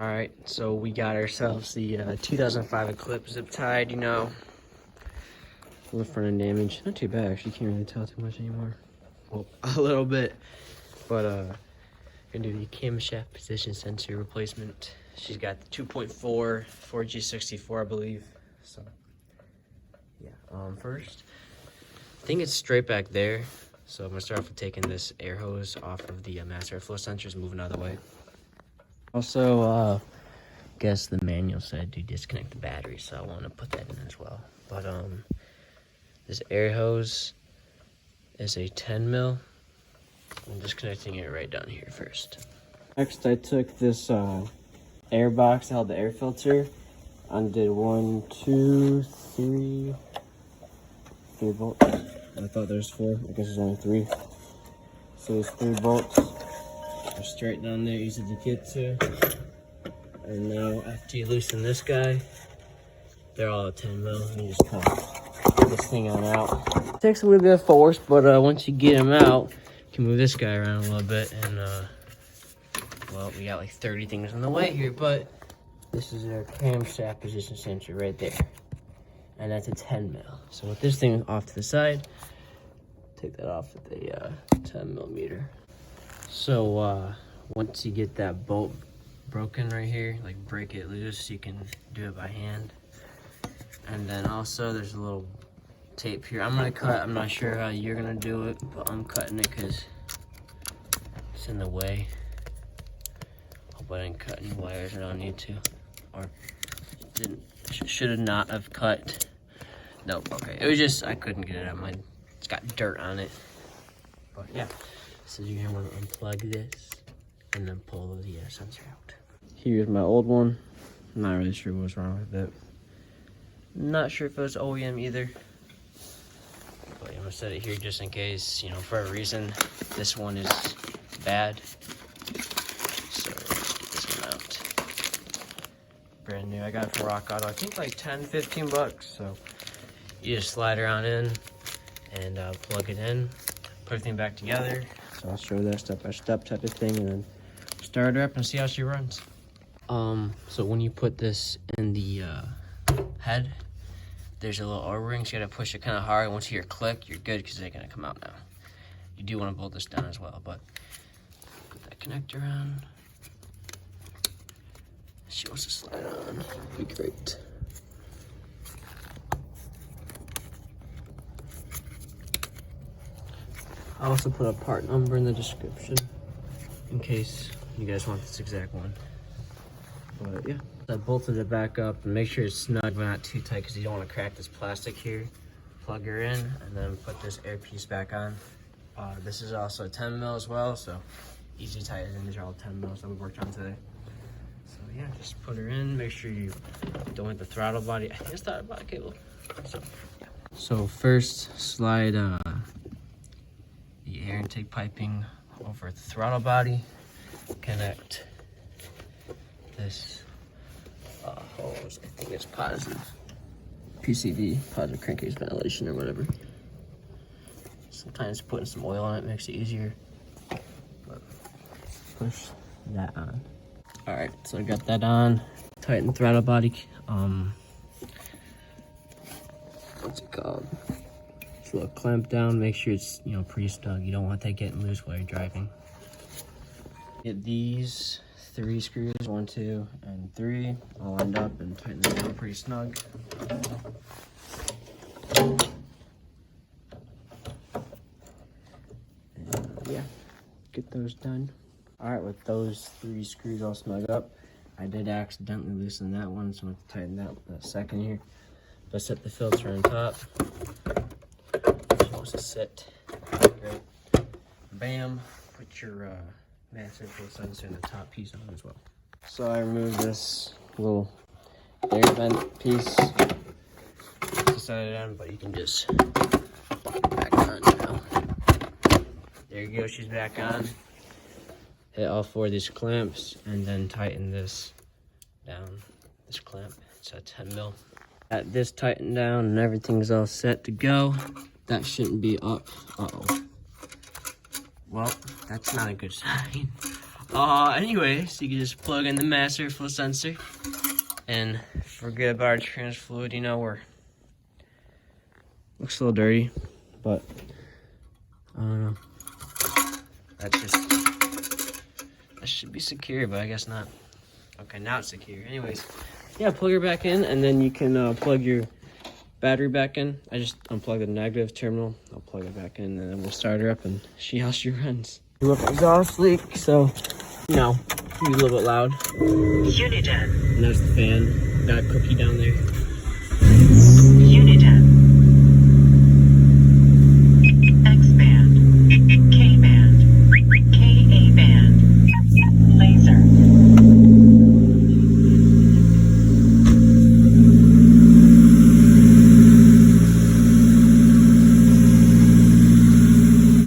All right, so we got ourselves the 2005 Eclipse zip tied, you know. A little front end damage. Not too bad, actually. Can't really tell too much anymore. Well, a little bit. But, gonna do the camshaft position sensor replacement. She's got the 2.4 4G64, I believe. So, yeah. First, I think it's straight back there. So I'm gonna start off with taking this air hose off of the master airflow sensors, moving out of the way. Also, guess the manual said to disconnect the battery, so I want to put that in as well. But this air hose is a 10 mil. I'm disconnecting it right down here first. Next, I took this air box that held the air filter, undid 1, 2, 3 bolts. I thought there was 4. I guess there's only 3. So there's 3 bolts. They're straight down there, easy to get to. And now after you loosen this guy, they're all at 10 mil. You just kind of get this thing on out. It takes a little bit of force, but once you get them out, you can move this guy around a little bit. And well, we got like 30 things in the way here, but this is our camshaft position sensor right there. And that's a 10 mil. So with this thing off to the side, take that off with a 10 millimeter. So once you get that bolt broken right here, like break it loose, you can do it by hand. And then also there's a little tape here. I'm gonna cut. I'm not sure how you're gonna do it, but I'm cutting it because it's in the way. Hope I didn't cut any wires I don't need to, or didn't. Should not have cut. Nope. Okay. It was just I couldn't get it out. It's got dirt on it. But yeah. So you're gonna want to unplug this and then pull the sensor out. Here's my old one. I'm not really sure what's wrong with it. Not sure if it was OEM either. But I'm gonna set it here just in case, you know, for a reason this one is bad. So let's get this one out. Brand new. I got it from Rock Auto. I think like 10, 15 bucks. So you just slide her on in and plug it in, put everything back together. So I'll show that step by step type of thing and then start her up and see how she runs. So when you put this in the head, there's a little O-ring, so you gotta push it kind of hard. Once you hear a click, you're good because they're gonna come out now. You do want to bolt this down as well, but put that connector on. She wants to slide on. That'd be great. I also put a part number in the description in case you guys want this exact one. But yeah, I bolted it back up and make sure it's snug but not too tight because you don't want to crack this plastic here. Plug her in and then put this air piece back on. This is also a 10 mil as well, so easy to tighten in. These are all 10 mils that we worked on today. So yeah, just put her in. Make sure you don't hit the throttle body. I think it's throttle body cable. So first, slide the air intake piping over the throttle body. Connect this hose. I think it's positive PCV, positive crankcase ventilation or whatever. Sometimes putting some oil on it makes it easier. But push that on. All right, so I got that on. Tighten the throttle body. What's it called? It's a little clamp down. Make sure it's, you know, pretty snug. You don't want that getting loose while you're driving. Get these 3 screws, 1, 2, and 3, all lined up and tighten them down pretty snug. And yeah, get those done. All right, with those 3 screws all snug up, I did accidentally loosen that one, so I'm going to tighten that in a second here. But set the filter on top. It's supposed to sit right. Bam, put your master airflow sensor in the top piece on as well. So I removed this little air vent piece to set it on, but you can just pop it back on now. There you go, she's back on. Hit all 4 of these clamps and then tighten this down. This clamp, it's a 10 mil. Got this tightened down and everything's all set to go. That shouldn't be up. Uh-oh. Well, that's not a good sign. Anyways, you can just plug in the master flow sensor and forget about our trans fluid. You know, looks a little dirty, but I don't know. That should be secure, but I guess not. Okay, now it's secure. Anyways, yeah, plug her back in, and then you can plug your battery back in. I just unplug the negative terminal. I'll plug it back in, and then we'll start her up and see how she runs. Look, exhaust leak, so you know, be a little bit loud. Uniden. And that's the fan. Got a cookie down there.